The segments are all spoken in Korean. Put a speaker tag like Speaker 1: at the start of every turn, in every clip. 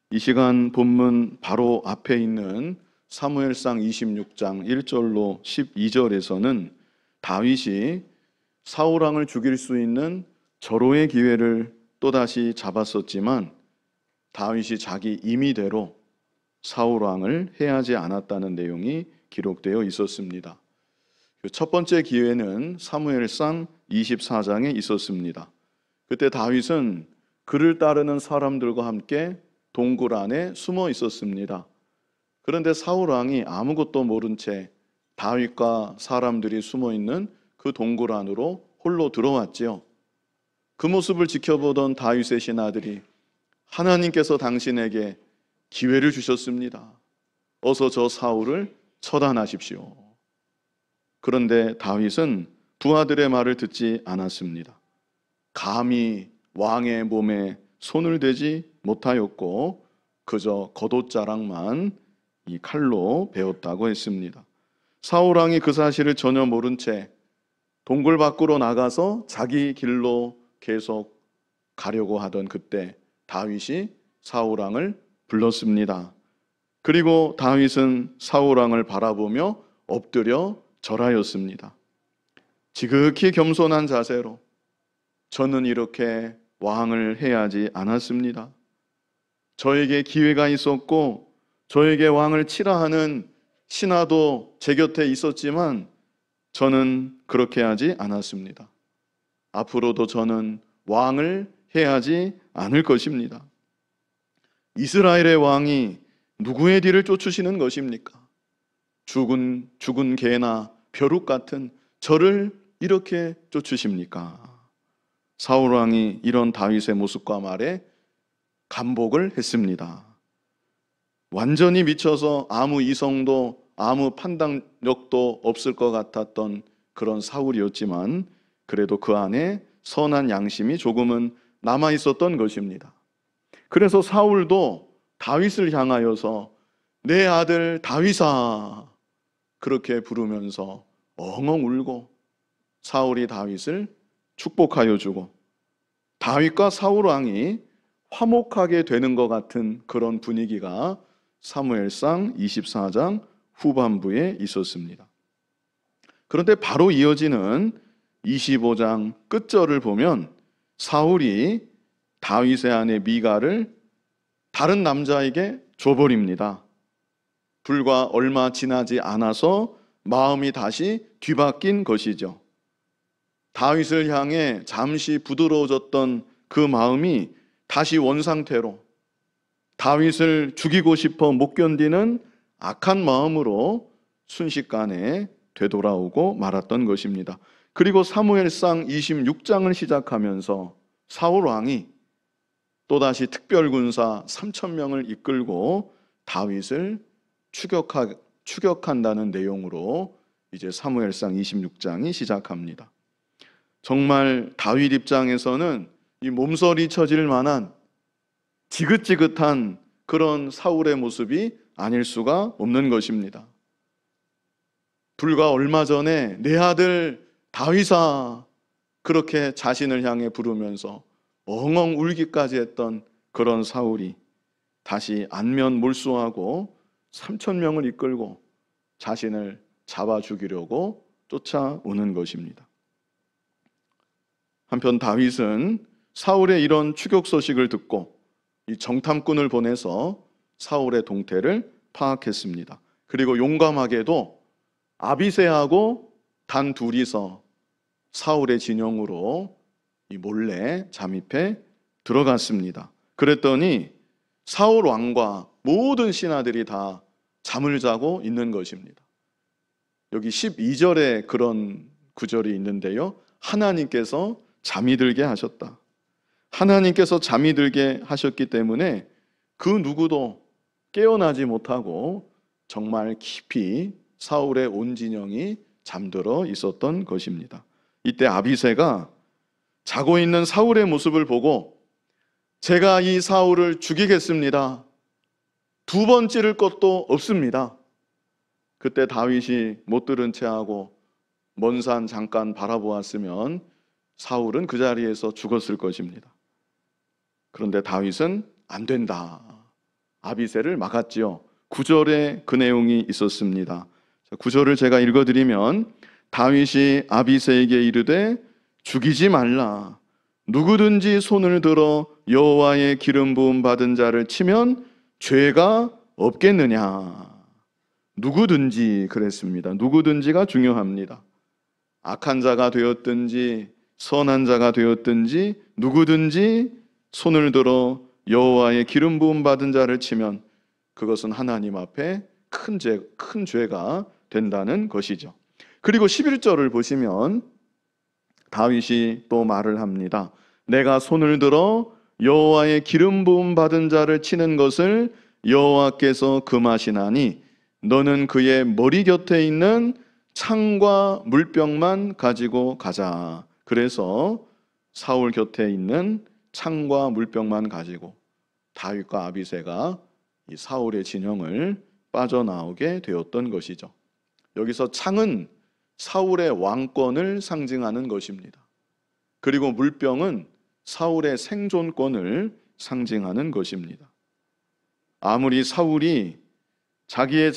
Speaker 1: 이 시간 본문 바로 앞에 있는 사무엘상 26장 1절로 12절에서는 다윗이 사울 왕을 죽일 수 있는 절호의 기회를 또다시 잡았었지만 다윗이 자기 임의대로 사울 왕을 해하지 않았다는 내용이 기록되어 있었습니다. 첫 번째 기회는 사무엘상 24장에 있었습니다. 그때 다윗은 그를 따르는 사람들과 함께 동굴 안에 숨어 있었습니다. 그런데 사울 왕이 아무것도 모른 채 다윗과 사람들이 숨어 있는 그 동굴 안으로 홀로 들어왔지요. 그 모습을 지켜보던 다윗의 신하들이 하나님께서 당신에게 기회를 주셨습니다. 어서 저 사울을 처단하십시오. 그런데 다윗은 부하들의 말을 듣지 않았습니다. 감히 왕의 몸에 손을 대지 못하였고 그저 겉옷자락만 이 칼로 베었다고 했습니다. 사울 왕이 그 사실을 전혀 모른 채 동굴 밖으로 나가서 자기 길로 계속 가려고 하던 그때 다윗이 사울 왕을 불렀습니다. 그리고 다윗은 사울 왕을 바라보며 엎드려 절하였습니다. 지극히 겸손한 자세로 저는 이렇게 왕을 해하지 않았습니다. 저에게 기회가 있었고 저에게 왕을 치라 하는 신하도 제 곁에 있었지만 저는 그렇게 하지 않았습니다. 앞으로도 저는 왕을 해하지 않을 것입니다. 이스라엘의 왕이 누구의 뒤를 쫓으시는 것입니까? 죽은 개나 벼룩 같은 저를 이렇게 쫓으십니까? 사울 왕이 이런 다윗의 모습과 말에 감복을 했습니다. 완전히 미쳐서 아무 이성도 아무 판단력도 없을 것 같았던 그런 사울이었지만 그래도 그 안에 선한 양심이 조금은 남아 있었던 것입니다. 그래서 사울도 다윗을 향하여서 내 아들 다윗아 그렇게 부르면서 엉엉 울고 사울이 다윗을 축복하여 주고 다윗과 사울 왕이 화목하게 되는 것 같은 그런 분위기가 사무엘상 24장 후반부에 있었습니다. 그런데 바로 이어지는 25장 끝절을 보면 사울이 다윗의 아내 미갈을 다른 남자에게 줘버립니다. 불과 얼마 지나지 않아서 마음이 다시 뒤바뀐 것이죠. 다윗을 향해 잠시 부드러워졌던 그 마음이 다시 원상태로 다윗을 죽이고 싶어 못 견디는 악한 마음으로 순식간에 되돌아오고 말았던 것입니다. 그리고 사무엘상 26장을 시작하면서 사울 왕이 또다시 특별군사 3,000명을 이끌고 다윗을 추격한다는 내용으로 이제 사무엘상 26장이 시작합니다. 정말 다윗 입장에서는 이 몸서리 쳐질 만한 지긋지긋한 그런 사울의 모습이 아닐 수가 없는 것입니다. 불과 얼마 전에 내 아들 다윗아 그렇게 자신을 향해 부르면서 엉엉 울기까지 했던 그런 사울이 다시 안면몰수하고 3,000명을 이끌고 자신을 잡아 죽이려고 쫓아오는 것입니다. 한편 다윗은 사울의 이런 추격 소식을 듣고 이 정탐꾼을 보내서 사울의 동태를 파악했습니다. 그리고 용감하게도 아비새하고 단 둘이서 사울의 진영으로 이 몰래 잠입해 들어갔습니다. 그랬더니 사울 왕과 모든 신하들이 다 잠을 자고 있는 것입니다. 여기 12절에 그런 구절이 있는데요. 하나님께서 잠이 들게 하셨다. 하나님께서 잠이 들게 하셨기 때문에 그 누구도 깨어나지 못하고 정말 깊이 사울의 온 진영이 잠들어 있었던 것입니다. 이때 아비새가 자고 있는 사울의 모습을 보고 제가 이 사울을 죽이겠습니다. 두 번 찌를 것도 없습니다. 그때 다윗이 못 들은 채하고 먼 산 잠깐 바라보았으면 사울은 그 자리에서 죽었을 것입니다. 그런데 다윗은 안 된다. 아비새를 막았지요. 9절에 그 내용이 있었습니다. 9절을 제가 읽어드리면 다윗이 아비새에게 이르되 죽이지 말라. 누구든지 손을 들어 여호와의 기름 부음 받은 자를 치면 죄가 없겠느냐. 누구든지 그랬습니다. 누구든지가 중요합니다. 악한 자가 되었든지 선한 자가 되었든지 누구든지 손을 들어 여호와의 기름 부음 받은 자를 치면 그것은 하나님 앞에 큰 죄가 된다는 것이죠. 그리고 11절을 보시면 다윗이 또 말을 합니다. 내가 손을 들어 여호와의 기름 부음 받은 자를 치는 것을 여호와께서 금하시나니 너는 그의 머리 곁에 있는 창과 물병만 가지고 가자. 그래서 사울 곁에 있는 창과 물병만 가지고 다윗과 아비새가 이 사울의 진영을 빠져나오게 되었던 것이죠. 여기서 창은 사울의 왕권을 상징하는 것입니다. 그리고 물병은 사울의 생존권을 상징하는 것입니다. 아무리 사울이 자기의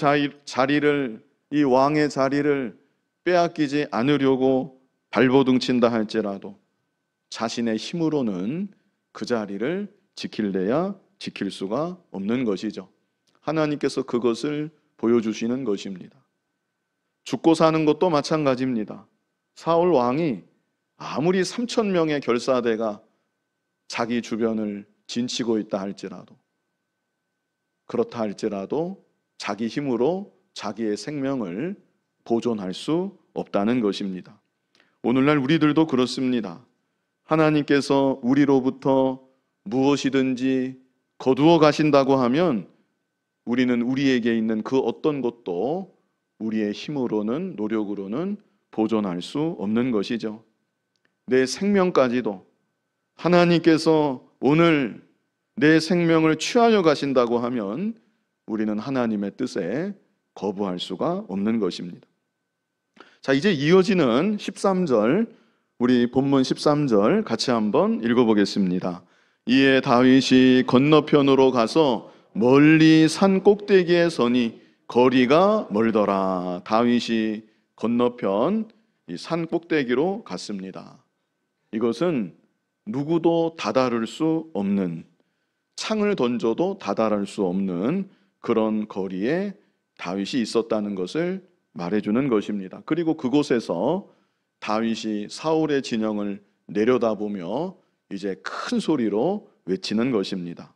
Speaker 1: 자리를, 이 왕의 자리를 빼앗기지 않으려고 발버둥친다 할지라도 자신의 힘으로는 그 자리를 지킬래야 지킬 수가 없는 것이죠. 하나님께서 그것을 보여주시는 것입니다. 죽고 사는 것도 마찬가지입니다. 사울 왕이 아무리 3,000명의 결사대가 자기 주변을 진치고 있다 할지라도, 그렇다 할지라도 자기 힘으로 자기의 생명을 보존할 수 없다는 것입니다. 오늘날 우리들도 그렇습니다. 하나님께서 우리로부터 무엇이든지 거두어 가신다고 하면 우리는 우리에게 있는 그 어떤 것도 우리의 힘으로는, 노력으로는 보존할 수 없는 것이죠. 내 생명까지도 하나님께서 오늘 내 생명을 취하여 가신다고 하면 우리는 하나님의 뜻에 거부할 수가 없는 것입니다. 자, 이제 이어지는 13절, 우리 본문 13절 같이 한번 읽어보겠습니다. 이에 다윗이 건너편으로 가서 멀리 산 꼭대기에 서니 거리가 멀더라. 다윗이 건너편 이 산 꼭대기로 갔습니다. 이것은 누구도 다다를 수 없는, 창을 던져도 다다를 수 없는 그런 거리에 다윗이 있었다는 것을 말해주는 것입니다. 그리고 그곳에서 다윗이 사울의 진영을 내려다보며 이제 큰 소리로 외치는 것입니다.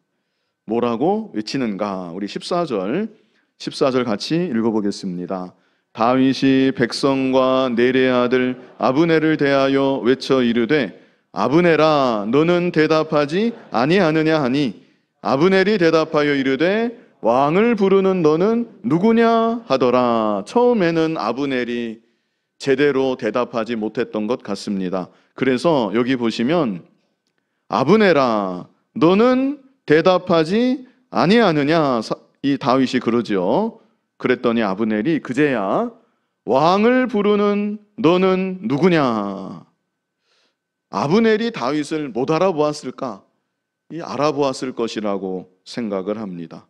Speaker 1: 뭐라고 외치는가? 우리 14절 같이 읽어보겠습니다. 다윗이 백성과 네레의 아들 아브넬을 대하여 외쳐 이르되 아브넬아 너는 대답하지 아니하느냐 하니 아브넬이 대답하여 이르되 왕을 부르는 너는 누구냐 하더라. 처음에는 아브넬이 제대로 대답하지 못했던 것 같습니다. 그래서 여기 보시면 아브넬아 너는 대답하지 아니하느냐, 이 다윗이 그러죠. 그랬더니 아브넬이 그제야 왕을 부르는 너는 누구냐. 아브넬이 다윗을 못 알아보았을까? 알아보았을 것이라고 생각을 합니다.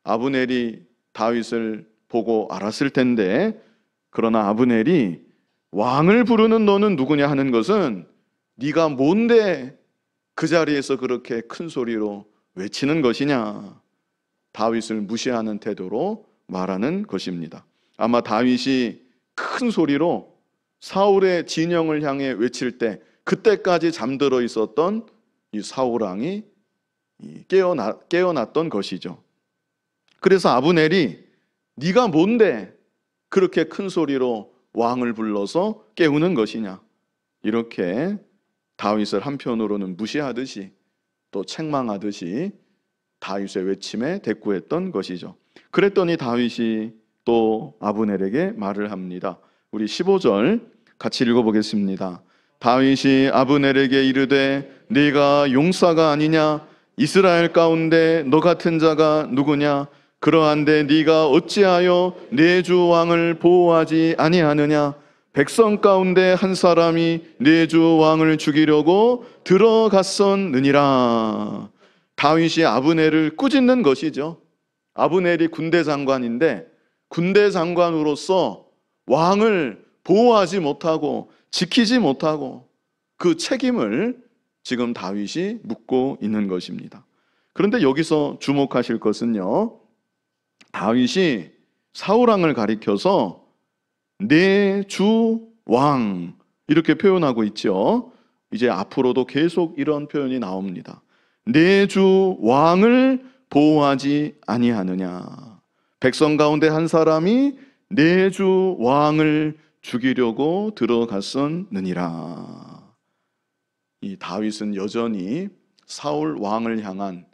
Speaker 1: 아브넬이 다윗을 보고 알았을 텐데, 그러나 아브넬이 왕을 부르는 너는 누구냐 하는 것은 네가 뭔데 그 자리에서 그렇게 큰 소리로 외치는 것이냐, 다윗을 무시하는 태도로 말하는 것입니다. 아마 다윗이 큰 소리로 사울의 진영을 향해 외칠 때 그때까지 잠들어 있었던 이 사울 왕이 깨어났던 것이죠. 그래서 아브넬이 네가 뭔데 그렇게 큰 소리로 왕을 불러서 깨우는 것이냐, 이렇게 다윗을 한편으로는 무시하듯이 또 책망하듯이 다윗의 외침에 대꾸했던 것이죠. 그랬더니 다윗이 또 아브넬에게 말을 합니다. 우리 15절 같이 읽어보겠습니다. 다윗이 아브넬에게 이르되 네가 용사가 아니냐, 이스라엘 가운데 너 같은 자가 누구냐, 그러한데 네가 어찌하여 내 주 왕을 보호하지 아니하느냐, 백성 가운데 한 사람이 내 주 왕을 죽이려고 들어갔었느니라. 다윗이 아브넬을 꾸짖는 것이죠. 아브넬이 군대 장관인데 군대 장관으로서 왕을 보호하지 못하고 지키지 못하고 그 책임을 지금 다윗이 묻고 있는 것입니다. 그런데 여기서 주목하실 것은요, 다윗이 사울왕을 가리켜서 내 주 왕 이렇게 표현하고 있죠. 이제 앞으로도 계속 이런 표현이 나옵니다. 내 주 왕을 보호하지 아니하느냐. 백성 가운데 한 사람이 내 주 왕을 죽이려고 들어갔었느니라. 이 다윗은 여전히 사울 왕을 향한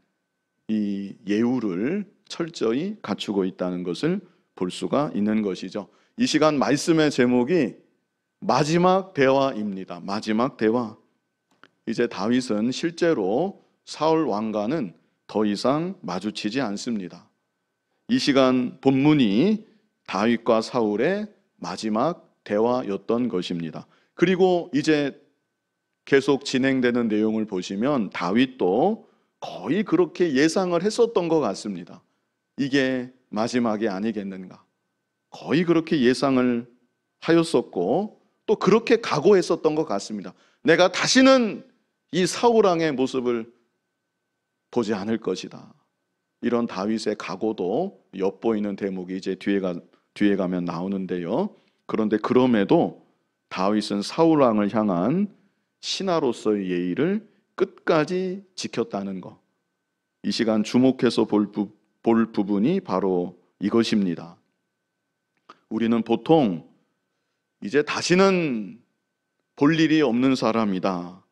Speaker 1: 이 예우를 철저히 갖추고 있다는 것을 볼 수가 있는 것이죠. 이 시간 말씀의 제목이 마지막 대화입니다. 마지막 대화. 이제 다윗은 실제로 사울 왕과는 더 이상 마주치지 않습니다. 이 시간 본문이 다윗과 사울의 마지막 대화였던 것입니다. 그리고 이제 계속 진행되는 내용을 보시면 다윗도 거의 그렇게 예상을 했었던 것 같습니다. 이게 마지막이 아니겠는가. 거의 그렇게 예상을 하였었고 또 그렇게 각오했었던 것 같습니다. 내가 다시는 이 사울왕의 모습을 보지 않을 것이다. 이런 다윗의 각오도 엿보이는 대목이 이제 뒤에 가면 나오는데요. 그런데 그럼에도 다윗은 사울왕을 향한 신하로서의 예의를 끝까지 지켰다는 것. 이 시간 주목해서 볼 부분이 바로 이것입니다. 우리는 보통 이제 다시는 볼 일이 없는 사람이다.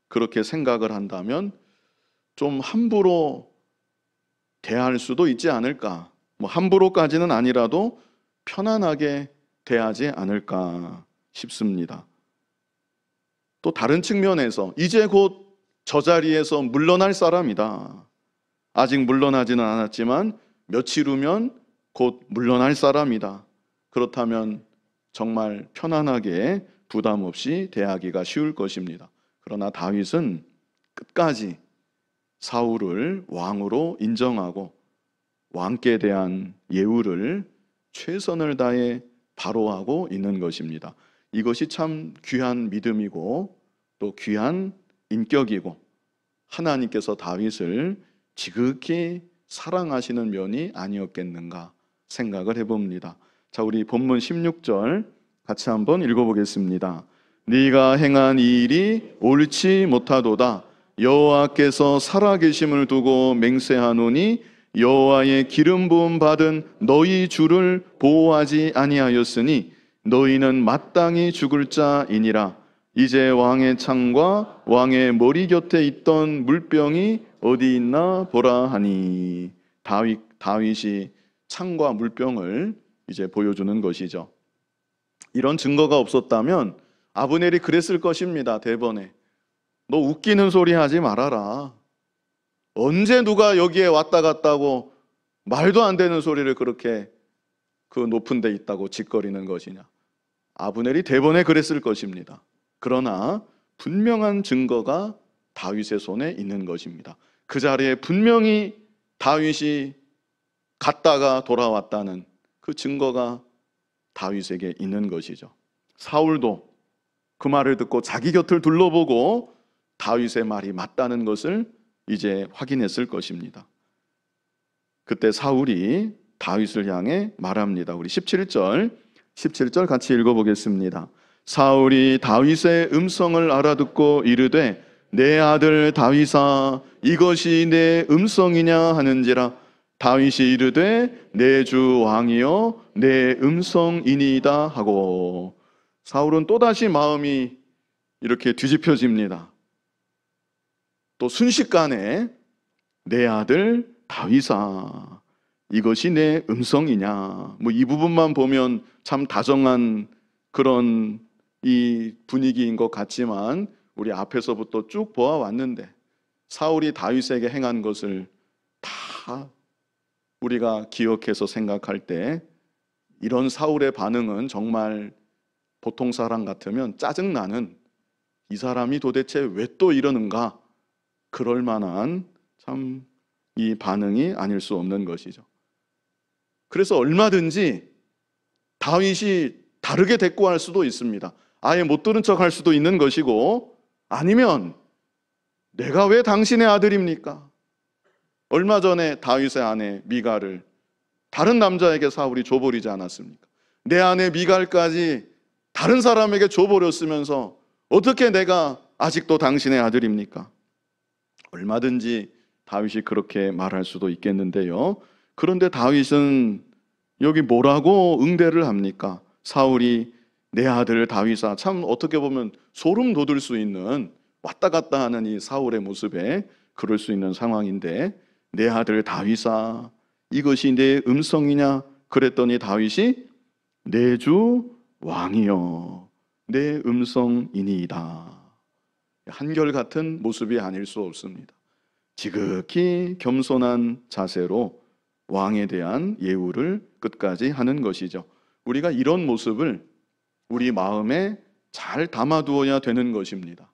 Speaker 1: 그렇게 생각을 한다면 좀 함부로 대할 수도 있지 않을까. 함부로까지는 아니라도 편안하게 대하지 않을까 싶습니다. 또 다른 측면에서 이제 곧 저 자리에서 물러날 사람이다. 아직 물러나지는 않았지만 며칠 후면 곧 물러날 사람이다. 그렇다면 정말 편안하게 부담 없이 대하기가 쉬울 것입니다. 그러나 다윗은 끝까지 사울을 왕으로 인정하고 왕께 대한 예우를 최선을 다해 바로하고 있는 것입니다. 이것이 참 귀한 믿음이고 또 귀한 인격이고 하나님께서 다윗을 지극히 사랑하시는 면이 아니었겠는가 생각을 해봅니다. 자, 우리 본문 16절 같이 한번 읽어보겠습니다. 네가 행한 이 일이 옳지 못하도다. 여호와께서 살아계심을 두고 맹세하노니 여호와의 기름 부음 받은 너희 주를 보호하지 아니하였으니 너희는 마땅히 죽을 자이니라. 이제 왕의 창과 왕의 머리 곁에 있던 물병이 어디 있나 보라 하니. 다윗이 창과 물병을 이제 보여주는 것이죠. 이런 증거가 없었다면 아브넬이 그랬을 것입니다. 대번에 너 웃기는 소리 하지 말아라. 언제 누가 여기에 왔다 갔다고 말도 안 되는 소리를 그렇게 그 높은 데 있다고 짓거리는 것이냐. 아브넬이 대번에 그랬을 것입니다. 그러나 분명한 증거가 다윗의 손에 있는 것입니다. 그 자리에 분명히 다윗이 갔다가 돌아왔다는 그 증거가 다윗에게 있는 것이죠. 사울도 그 말을 듣고 자기 곁을 둘러보고 다윗의 말이 맞다는 것을 이제 확인했을 것입니다. 그때 사울이 다윗을 향해 말합니다. 우리 17절 같이 읽어보겠습니다. 사울이 다윗의 음성을 알아듣고 이르되 내 아들 다윗아 이것이 내 음성이냐 하는지라. 다윗이 이르되 내 주 왕이여 내 음성이니이다 하고. 사울은 또다시 마음이 이렇게 뒤집혀집니다. 또 순식간에 내 아들 다윗아 이것이 내 음성이냐. 이 부분만 보면 참 다정한 그런 이 분위기인 것 같지만 우리 앞에서부터 쭉 보아왔는데 사울이 다윗에게 행한 것을 다 우리가 기억해서 생각할 때 이런 사울의 반응은 정말 보통 사람 같으면 짜증나는, 이 사람이 도대체 왜 또 이러는가, 그럴 만한 참 이 반응이 아닐 수 없는 것이죠. 그래서 얼마든지 다윗이 다르게 대꾸할 수도 있습니다. 아예 못 들은 척 할 수도 있는 것이고, 아니면 내가 왜 당신의 아들입니까? 얼마 전에 다윗의 아내 미갈을 다른 남자에게 사울이 줘버리지 않았습니까? 내 아내 미갈까지 다른 사람에게 줘버렸으면서 어떻게 내가 아직도 당신의 아들입니까? 얼마든지 다윗이 그렇게 말할 수도 있겠는데요. 그런데 다윗은 여기 뭐라고 응대를 합니까? 사울이 내 아들 다윗아, 참 어떻게 보면 소름 돋을 수 있는, 왔다 갔다 하는 이 사울의 모습에 그럴 수 있는 상황인데, 내 아들 다윗아, 이것이 내 음성이냐? 그랬더니 다윗이 내 주 왕이여, 내 음성이니이다. 한결같은 모습이 아닐 수 없습니다. 지극히 겸손한 자세로 왕에 대한 예우를 끝까지 하는 것이죠. 우리가 이런 모습을 우리 마음에 잘 담아두어야 되는 것입니다.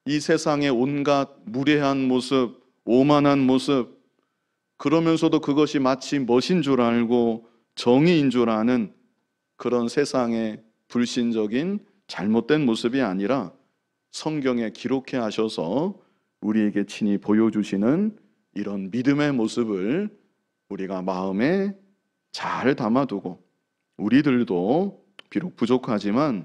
Speaker 1: 이 세상의 온갖 무례한 모습, 오만한 모습, 그러면서도 그것이 마치 멋인 줄 알고 정의인 줄 아는 그런 세상의 불신적인 잘못된 모습이 아니라 성경에 기록해 하셔서 우리에게 친히 보여주시는 이런 믿음의 모습을 우리가 마음에 잘 담아두고, 우리들도 비록 부족하지만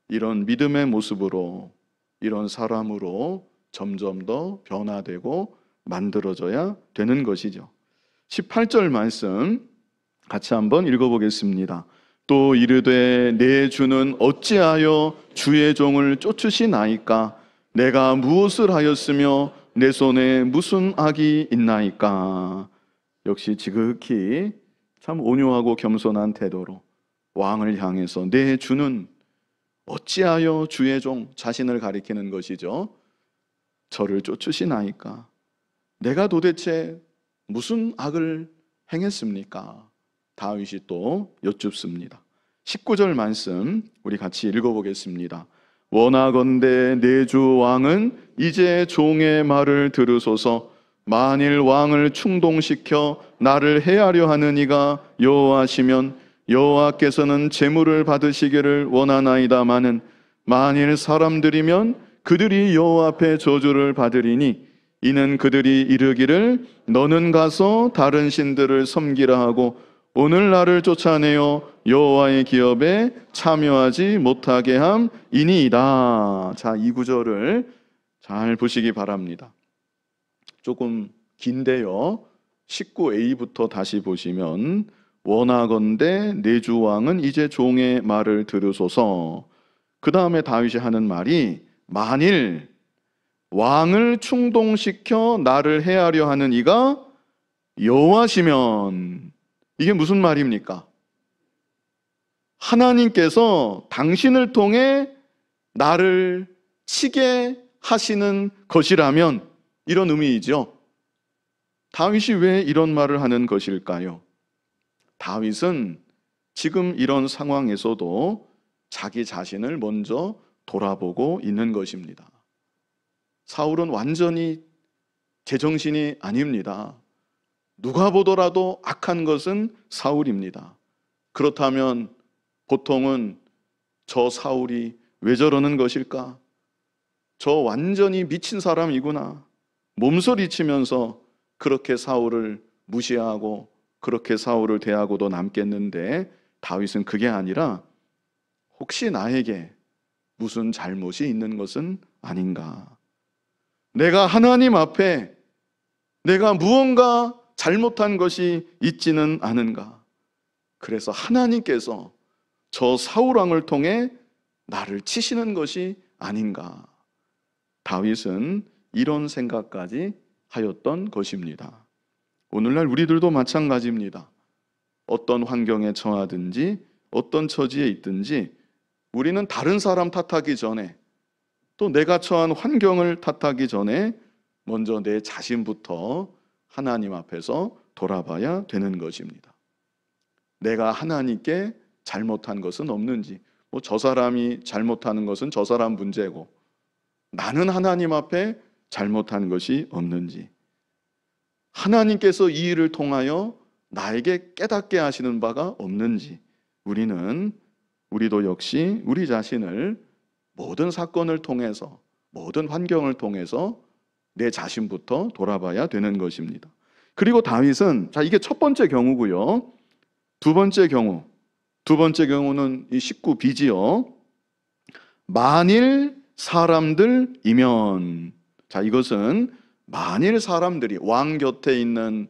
Speaker 1: 이런 믿음의 모습으로, 이런 사람으로 점점 더 변화되고 만들어져야 되는 것이죠. 18절 말씀 같이 한번 읽어보겠습니다. 또 이르되 내 주는 어찌하여 주의 종을 쫓으시나이까? 내가 무엇을 하였으며 내 손에 무슨 악이 있나이까? 역시 지극히 참 온유하고 겸손한 태도로 왕을 향해서 내 주는 어찌하여 주의 종, 자신을 가리키는 것이죠. 저를 쫓으시나이까? 내가 도대체 무슨 악을 행했습니까? 다윗이 또 여쭙습니다. 19절 말씀 우리 같이 읽어보겠습니다. 원하건대 내 주 왕은 이제 종의 말을 들으소서. 만일 왕을 충동시켜 나를 해하려 하는 이가 여호와시면 여호와께서는 제물을 받으시기를 원하나이다마는 만일 사람들이면 그들이 여호와 앞에 저주를 받으리니 이는 그들이 이르기를 너는 가서 다른 신들을 섬기라 하고 오늘 나를 쫓아내어 여호와의 기업에 참여하지 못하게 함이니이다. 자, 이 구절을 잘 보시기 바랍니다. 조금 긴데요. 19a부터 다시 보시면 원하건대 내 주 왕은 이제 종의 말을 들으소서. 그 다음에 다윗이 하는 말이 만일 왕을 충동시켜 나를 해하려 하는 이가 여호와시면, 이게 무슨 말입니까? 하나님께서 당신을 통해 나를 치게 하시는 것이라면, 이런 의미이죠. 다윗이 왜 이런 말을 하는 것일까요? 다윗은 지금 이런 상황에서도 자기 자신을 먼저 돌아보고 있는 것입니다. 사울은 완전히 제정신이 아닙니다. 누가 보더라도 악한 것은 사울입니다. 그렇다면 보통은 저 사울이 왜 저러는 것일까? 저 완전히 미친 사람이구나. 몸서리치면서 그렇게 사울을 무시하고 그렇게 사울을 대하고도 남겠는데, 다윗은 그게 아니라 혹시 나에게 무슨 잘못이 있는 것은 아닌가? 내가 하나님 앞에 내가 무언가 잘못한 것이 있지는 않은가? 그래서 하나님께서 저 사울왕을 통해 나를 치시는 것이 아닌가? 다윗은 이런 생각까지 하였던 것입니다. 오늘날 우리들도 마찬가지입니다. 어떤 환경에 처하든지 어떤 처지에 있든지 우리는 다른 사람 탓하기 전에, 또 내가 처한 환경을 탓하기 전에 먼저 내 자신부터 하나님 앞에서 돌아봐야 되는 것입니다. 내가 하나님께 잘못한 것은 없는지, 저 사람이 잘못하는 것은 저 사람 문제고 나는 하나님 앞에 잘못한 것이 없는지, 하나님께서 이 일을 통하여 나에게 깨닫게 하시는 바가 없는지 우리도 역시 우리 자신을 모든 사건을 통해서, 모든 환경을 통해서 내 자신부터 돌아봐야 되는 것입니다. 그리고 다윗은, 자, 이게 첫 번째 경우고요. 두 번째 경우는 이 19b지요. 만일 사람들이면, 자, 이것은 만일 사람들이, 왕 곁에 있는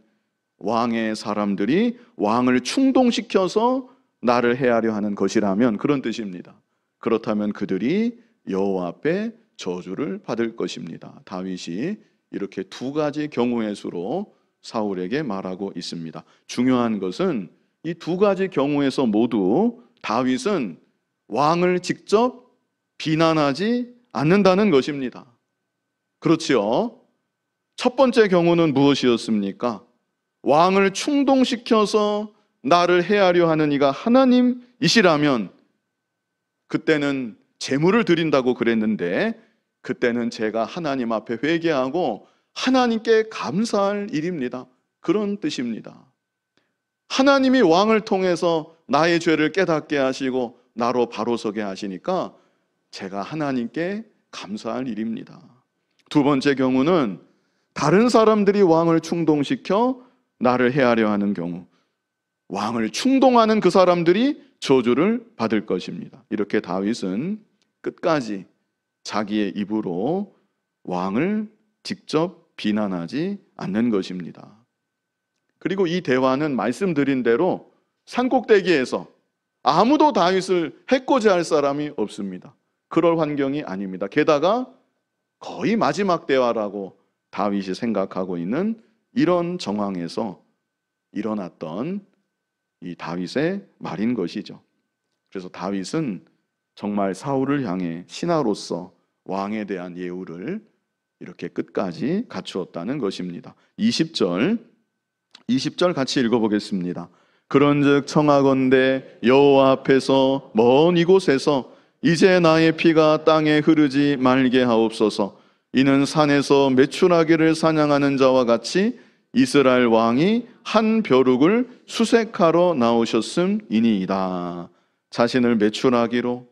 Speaker 1: 왕의 사람들이 왕을 충동시켜서 나를 해하려 하는 것이라면, 그런 뜻입니다. 그렇다면 그들이 여호와 앞에 저주를 받을 것입니다. 다윗이 이렇게 두 가지 경우의 수로 사울에게 말하고 있습니다. 중요한 것은 이 두 가지 경우에서 모두 다윗은 왕을 직접 비난하지 않는다는 것입니다. 그렇지요? 첫 번째 경우는 무엇이었습니까? 왕을 충동시켜서 나를 해하려 하는 이가 하나님이시라면 그때는 제물을 드린다고 그랬는데, 그때는 제가 하나님 앞에 회개하고 하나님께 감사할 일입니다. 그런 뜻입니다. 하나님이 왕을 통해서 나의 죄를 깨닫게 하시고 나로 바로 서게 하시니까 제가 하나님께 감사할 일입니다. 두 번째 경우는 다른 사람들이 왕을 충동시켜 나를 해하려 하는 경우, 왕을 충동하는 그 사람들이 저주를 받을 것입니다. 이렇게 다윗은 끝까지 자기의 입으로 왕을 직접 비난하지 않는 것입니다. 그리고 이 대화는 말씀드린 대로 산꼭대기에서 아무도 다윗을 해코지할 사람이 없습니다. 그럴 환경이 아닙니다. 게다가 거의 마지막 대화라고 다윗이 생각하고 있는 이런 정황에서 일어났던 이 다윗의 말인 것이죠. 그래서 다윗은 정말 사울을 향해 신하로서 왕에 대한 예우를 이렇게 끝까지 갖추었다는 것입니다. 20절 같이 읽어보겠습니다. 그런즉 청하건대 여호와 앞에서 먼 이곳에서 이제 나의 피가 땅에 흐르지 말게 하옵소서. 이는 산에서 메추라기를 사냥하는 자와 같이 이스라엘 왕이 한 벼룩을 수색하러 나오셨음이니이다. 자신을 메추라기로,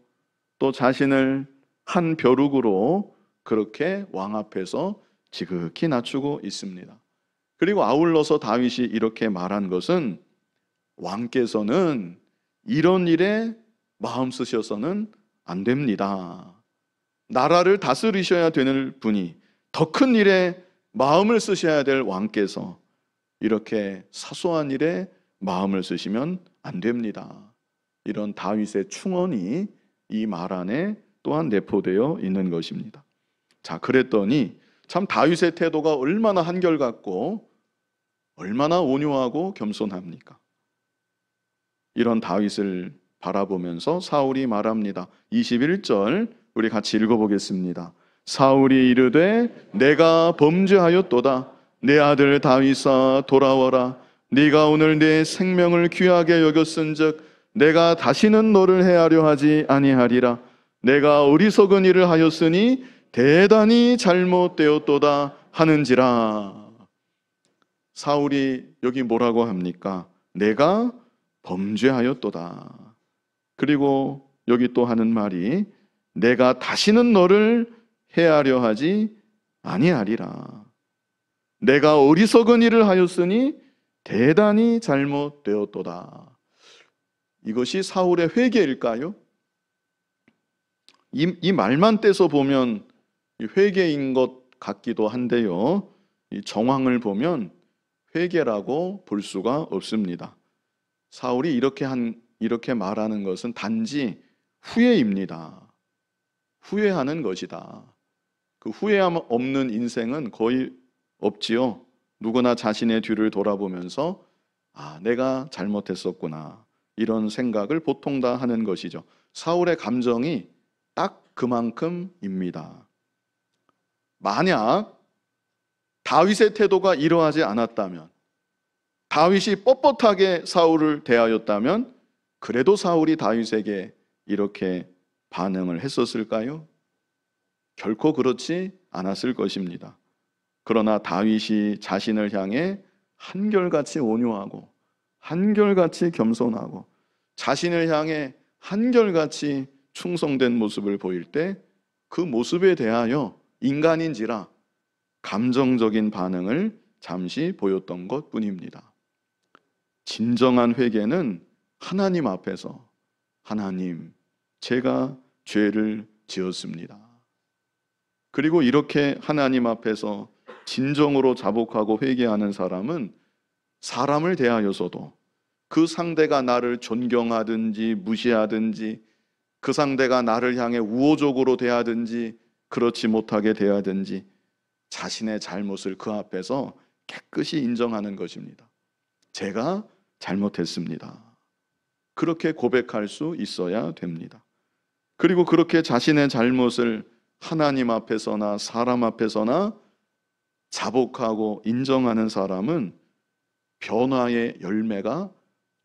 Speaker 1: 또 자신을 한 벼룩으로 그렇게 왕 앞에서 지극히 낮추고 있습니다. 그리고 아울러서 다윗이 이렇게 말한 것은 왕께서는 이런 일에 마음 쓰셔서는 안 됩니다. 나라를 다스리셔야 되는 분이, 더 큰 일에 마음을 쓰셔야 될 왕께서 이렇게 사소한 일에 마음을 쓰시면 안 됩니다. 이런 다윗의 충언이 이 말 안에 또한 내포되어 있는 것입니다. 자, 그랬더니 참 다윗의 태도가 얼마나 한결같고 얼마나 온유하고 겸손합니까? 이런 다윗을 바라보면서 사울이 말합니다. 21절 우리 같이 읽어보겠습니다. 사울이 이르되 내가 범죄하였도다. 내 아들 다윗아 돌아와라. 네가 오늘 내 생명을 귀하게 여겼은즉 내가 다시는 너를 해하려 하지 아니하리라. 내가 어리석은 일을 하였으니 대단히 잘못되었도다 하는지라. 사울이 여기 뭐라고 합니까? 내가 범죄하였도다. 그리고 여기 또 하는 말이 내가 다시는 너를 해하려 하지 아니하리라. 내가 어리석은 일을 하였으니 대단히 잘못되었도다. 이것이 사울의 회개일까요? 이 말만 떼서 보면 회개인 것 같기도 한데요. 이 정황을 보면 회개라고 볼 수가 없습니다. 사울이 이렇게 말하는 것은 단지 후회입니다. 후회하는 것이다. 그 후회함 없는 인생은 거의 없지요. 누구나 자신의 뒤를 돌아보면서 내가 잘못했었구나, 이런 생각을 보통 다 하는 것이죠. 사울의 감정이 딱 그만큼입니다. 만약 다윗의 태도가 이러하지 않았다면, 다윗이 뻣뻣하게 사울을 대하였다면 그래도 사울이 다윗에게 이렇게 반응을 했었을까요? 결코 그렇지 않았을 것입니다. 그러나 다윗이 자신을 향해 한결같이 온유하고 한결같이 겸손하고 자신을 향해 한결같이 충성된 모습을 보일 때 그 모습에 대하여 인간인지라 감정적인 반응을 잠시 보였던 것 뿐입니다. 진정한 회개는 하나님 앞에서 하나님, 제가 죄를 지었습니다. 그리고 이렇게 하나님 앞에서 진정으로 자복하고 회개하는 사람은 사람을 대하여서도 그 상대가 나를 존경하든지 무시하든지 그 상대가 나를 향해 우호적으로 대하든지 그렇지 못하게 대하든지 자신의 잘못을 그 앞에서 깨끗이 인정하는 것입니다. 제가 잘못했습니다. 그렇게 고백할 수 있어야 됩니다. 그리고 그렇게 자신의 잘못을 하나님 앞에서나 사람 앞에서나 자복하고 인정하는 사람은 변화의 열매가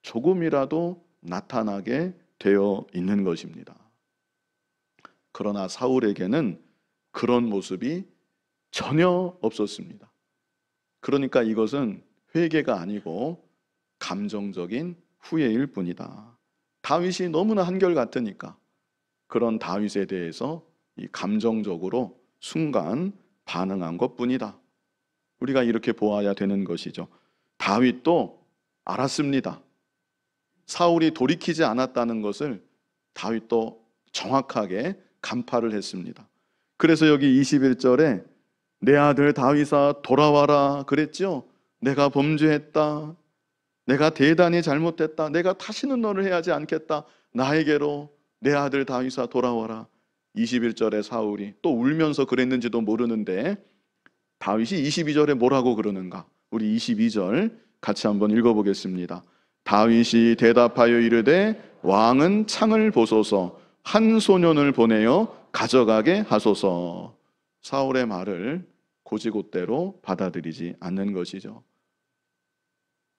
Speaker 1: 조금이라도 나타나게 되어 있는 것입니다. 그러나 사울에게는 그런 모습이 전혀 없었습니다. 그러니까 이것은 회개가 아니고 감정적인 후회일 뿐이다. 다윗이 너무나 한결같으니까 그런 다윗에 대해서 이 감정적으로 순간 반응한 것뿐이다. 우리가 이렇게 보아야 되는 것이죠. 다윗도 알았습니다. 사울이 돌이키지 않았다는 것을 다윗도 정확하게 간파를 했습니다. 그래서 여기 21절에 내 아들 다윗아 돌아와라 그랬죠. 내가 범죄했다. 내가 대단히 잘못했다. 내가 다시는 너를 해하지 않겠다. 나에게로 내 아들 다윗아 돌아와라. 21절에 사울이 또 울면서 그랬는지도 모르는데 다윗이 22절에 뭐라고 그러는가? 우리 22절 같이 한번 읽어보겠습니다. 다윗이 대답하여 이르되 왕은 창을 보소서 한 소년을 보내어 가져가게 하소서. 사울의 말을 곧이곧대로 받아들이지 않는 것이죠.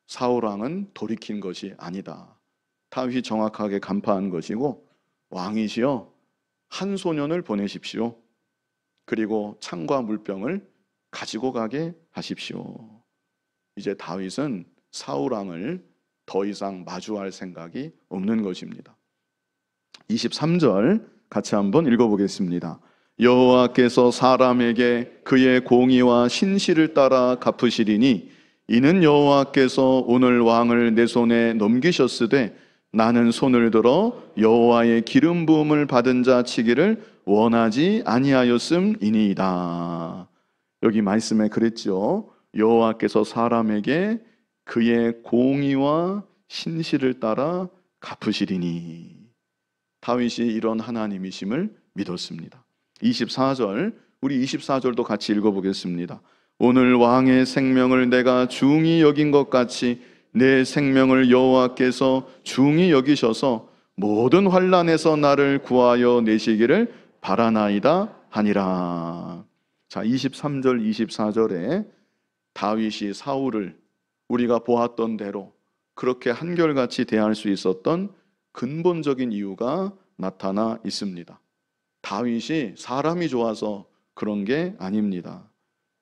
Speaker 1: 사울 왕은 돌이킨 것이 아니다. 다윗이 정확하게 간파한 것이고 왕이시여 한 소년을 보내십시오. 그리고 창과 물병을 가지고 가게 하십시오. 이제 다윗은 사울 왕을 더 이상 마주할 생각이 없는 것입니다. 23절 같이 한번 읽어보겠습니다. 여호와께서 사람에게 그의 공의와 신실을 따라 갚으시리니 이는 여호와께서 오늘 왕을 내 손에 넘기셨으되 나는 손을 들어 여호와의 기름 부음을 받은 자 치기를 원하지 아니하였음이니이다. 여기 말씀에 그랬죠. 여호와께서 사람에게 그의 공의와 신실을 따라 갚으시리니. 다윗이 이런 하나님이심을 믿었습니다. 24절, 우리 24절도 같이 읽어보겠습니다. 오늘 왕의 생명을 내가 중히 여긴 것 같이 내 생명을 여호와께서 중히 여기셔서 모든 환난에서 나를 구하여 내시기를 바라나이다 하니라. 자, 23절, 24절에 다윗이 사울을 우리가 보았던 대로 그렇게 한결같이 대할 수 있었던 근본적인 이유가 나타나 있습니다. 다윗이 사람이 좋아서 그런 게 아닙니다.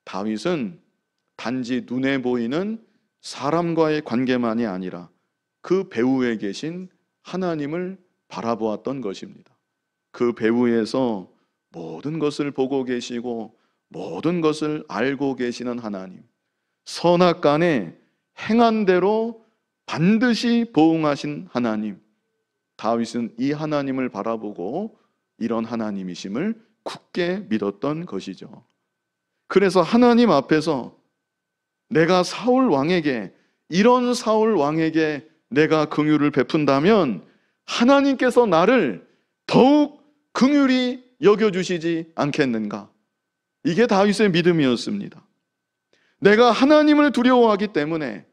Speaker 1: 다윗은 단지 눈에 보이는 사람과의 관계만이 아니라 그 배후에 계신 하나님을 바라보았던 것입니다. 그 배후에서 모든 것을 보고 계시고 모든 것을 알고 계시는 하나님, 선악간에 행한 대로 반드시 보응하신 하나님, 다윗은 이 하나님을 바라보고 이런 하나님이심을 굳게 믿었던 것이죠. 그래서 하나님 앞에서 내가 사울 왕에게, 이런 사울 왕에게 내가 긍휼을 베푼다면 하나님께서 나를 더욱 긍휼히 여겨주시지 않겠는가? 이게 다윗의 믿음이었습니다. 내가 하나님을 두려워하기 때문에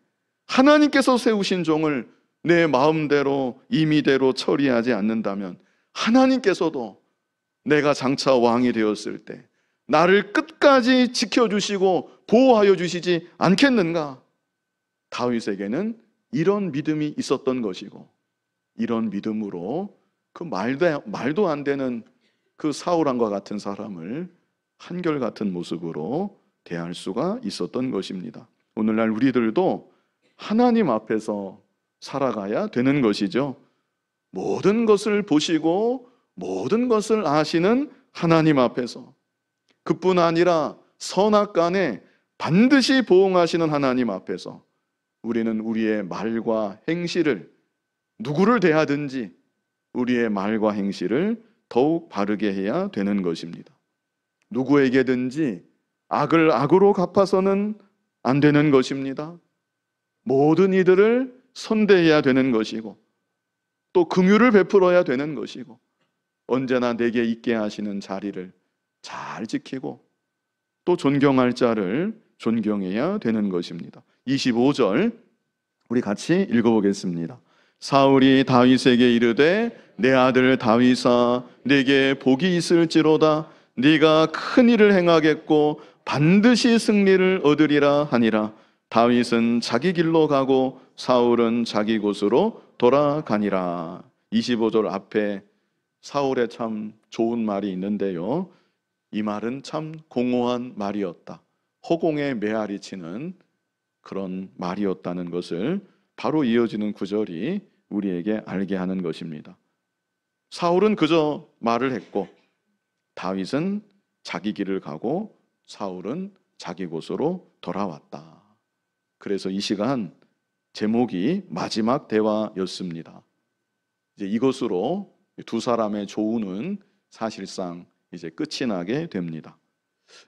Speaker 1: 하나님께서 세우신 종을 내 마음대로 임의대로 처리하지 않는다면 하나님께서도 내가 장차 왕이 되었을 때 나를 끝까지 지켜주시고 보호하여 주시지 않겠는가? 다윗에게는 이런 믿음이 있었던 것이고, 이런 믿음으로 그 말도 안 되는 그 사울왕과 같은 사람을 한결같은 모습으로 대할 수가 있었던 것입니다. 오늘날 우리들도 하나님 앞에서 살아가야 되는 것이죠. 모든 것을 보시고 모든 것을 아시는 하나님 앞에서, 그뿐 아니라 선악간에 반드시 보응하시는 하나님 앞에서 우리는 우리의 말과 행실을, 누구를 대하든지 우리의 말과 행실을 더욱 바르게 해야 되는 것입니다. 누구에게든지 악을 악으로 갚아서는 안 되는 것입니다. 모든 이들을 선대해야 되는 것이고, 또 긍휼을 베풀어야 되는 것이고, 언제나 내게 있게 하시는 자리를 잘 지키고 또 존경할 자를 존경해야 되는 것입니다. 25절 우리 같이 읽어보겠습니다. 사울이 다윗에게 이르되 내 아들 다윗아 내게 복이 있을지로다. 네가 큰 일을 행하겠고 반드시 승리를 얻으리라 하니라. 다윗은 자기 길로 가고 사울은 자기 곳으로 돌아가니라. 25절 앞에 사울의 참 좋은 말이 있는데요, 이 말은 참 공허한 말이었다, 허공에 메아리 치는 그런 말이었다는 것을 바로 이어지는 구절이 우리에게 알게 하는 것입니다. 사울은 그저 말을 했고 다윗은 자기 길을 가고 사울은 자기 곳으로 돌아왔다. 그래서 이 시간 제목이 마지막 대화였습니다. 이제 이것으로 두 사람의 조우는 사실상 이제 끝이 나게 됩니다.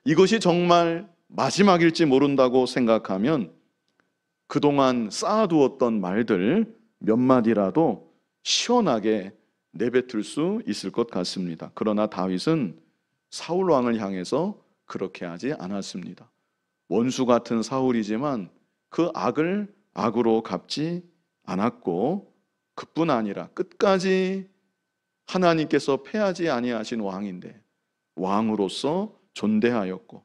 Speaker 1: 이것이 정말 마지막일지 모른다고 생각하면 그동안 쌓아두었던 말들 몇 마디라도 시원하게 내뱉을 수 있을 것 같습니다. 그러나 다윗은 사울 왕을 향해서 그렇게 하지 않았습니다. 원수 같은 사울이지만 그 악을 악으로 갚지 않았고, 그뿐 아니라 끝까지 하나님께서 패하지 아니하신 왕인데 왕으로서 존대하였고,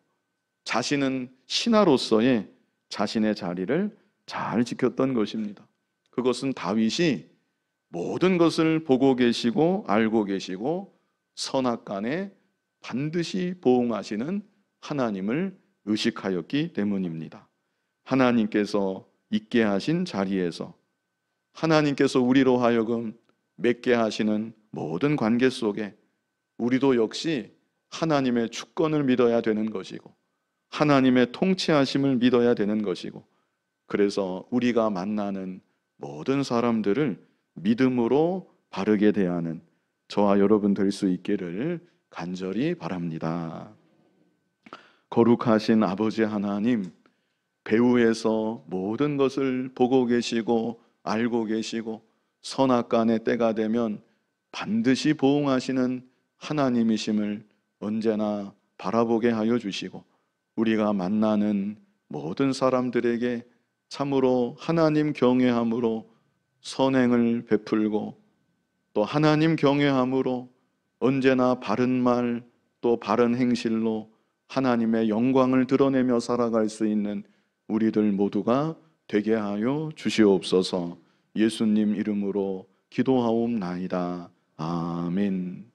Speaker 1: 자신은 신하로서의 자신의 자리를 잘 지켰던 것입니다. 그것은 다윗이 모든 것을 보고 계시고 알고 계시고 선악간에 반드시 보응하시는 하나님을 의식하였기 때문입니다. 하나님께서 있게 하신 자리에서, 하나님께서 우리로 하여금 맺게 하시는 모든 관계 속에 우리도 역시 하나님의 주권을 믿어야 되는 것이고 하나님의 통치하심을 믿어야 되는 것이고, 그래서 우리가 만나는 모든 사람들을 믿음으로 바르게 대하는 저와 여러분 될 수 있기를 간절히 바랍니다. 거룩하신 아버지 하나님, 배후에서 모든 것을 보고 계시고 알고 계시고 선악간의 때가 되면 반드시 보응하시는 하나님이심을 언제나 바라보게 하여 주시고, 우리가 만나는 모든 사람들에게 참으로 하나님 경외함으로 선행을 베풀고 또 하나님 경외함으로 언제나 바른 말 또 바른 행실로 하나님의 영광을 드러내며 살아갈 수 있는 우리들 모두가 되게 하여 주시옵소서. 예수님 이름으로 기도하옵나이다. 아멘.